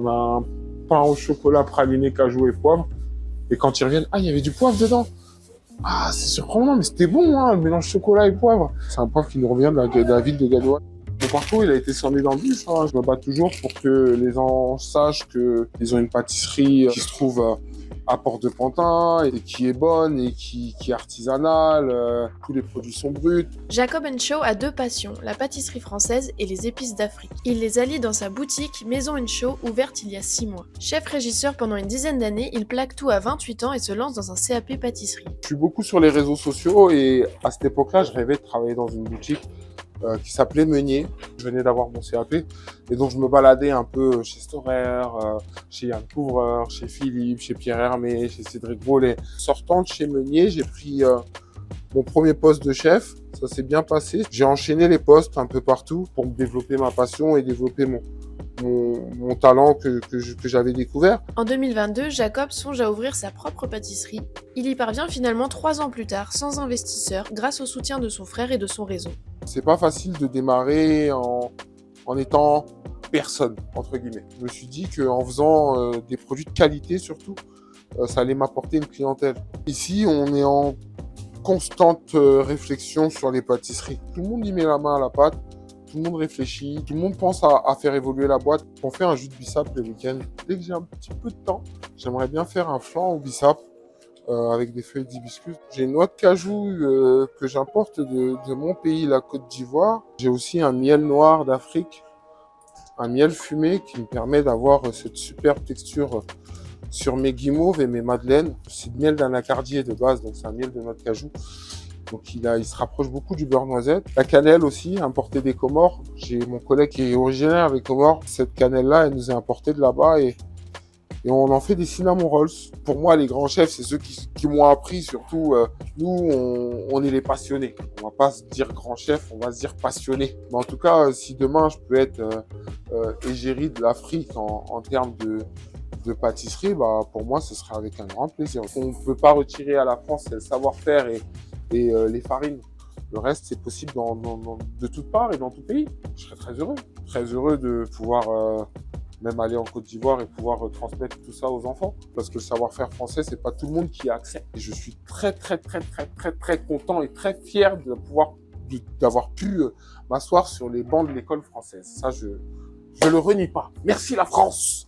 On a un pain au chocolat praliné, cajou et poivre. Et quand ils reviennent, ah, il y avait du poivre dedans. Ah, c'est surprenant, mais c'était bon, hein, le mélange chocolat et poivre. C'est un poivre qui nous revient de la ville de Gadoua. Mon parcours, il a été semé d'embûches. Hein. Je me bats toujours pour que les gens sachent qu'ils ont une pâtisserie qui se trouve à Port-de-Pantin et qui est bonne et qui est artisanale. Tous les produits sont bruts. Jacob Show a deux passions, la pâtisserie française et les épices d'Afrique. Il les allie dans sa boutique Maison Show, ouverte il y a 6 mois. Chef régisseur pendant une dizaine d'années, il plaque tout à 28 ans et se lance dans un CAP pâtisserie. Je suis beaucoup sur les réseaux sociaux et à cette époque-là, je rêvais de travailler dans une boutique qui s'appelait Meunier. Je venais d'avoir mon CAP et donc je me baladais un peu chez Storer, chez Yann Couvreur, chez Philippe, chez Pierre Hermé, chez Cédric Grolet. Sortant de chez Meunier, j'ai pris mon premier poste de chef. Ça s'est bien passé. J'ai enchaîné les postes un peu partout pour me développer ma passion et développer mon talent que j'avais découvert. En 2022, Jacob songe à ouvrir sa propre pâtisserie. Il y parvient finalement 3 ans plus tard, sans investisseur, grâce au soutien de son frère et de son réseau. C'est pas facile de démarrer en étant personne, entre guillemets. Je me suis dit qu'en faisant des produits de qualité surtout, ça allait m'apporter une clientèle. Ici, on est en constante réflexion sur les pâtisseries. Tout le monde y met la main à la pâte, tout le monde réfléchit, tout le monde pense à faire évoluer la boîte. On fait un jus de bissap le week-end. Dès que j'ai un petit peu de temps, j'aimerais bien faire un flan au bissap avec des feuilles d'hibiscus. J'ai une noix de cajou que j'importe de mon pays, la Côte d'Ivoire. J'ai aussi un miel noir d'Afrique, un miel fumé qui me permet d'avoir cette superbe texture sur mes guimauves et mes madeleines. C'est le miel d'anacardier de base, donc c'est un miel de noix de cajou. Donc il se rapproche beaucoup du beurre noisette. La cannelle aussi, importée des Comores. J'ai mon collègue qui est originaire des Comores. Cette cannelle-là, elle nous est importée de là-bas et on en fait des cinnamon rolls. Pour moi, les grands chefs, c'est ceux qui m'ont appris. Surtout, nous, on est les passionnés. On va pas se dire grand chef, on va se dire passionné. Mais en tout cas, si demain, je peux être égérie de l'Afrique en termes de pâtisserie, bah, pour moi, ce sera avec un grand plaisir. On ne peut pas retirer à la France, c'est le savoir-faire et les farines. Le reste, c'est possible de toutes parts et dans tout pays. Je serais très heureux. Très heureux de pouvoir même aller en Côte d'Ivoire et pouvoir transmettre tout ça aux enfants. Parce que le savoir-faire français, c'est pas tout le monde qui y a accès. Et je suis très content et très fier d'avoir pu m'asseoir sur les bancs de l'école française. Ça, je le renie pas. Merci la France!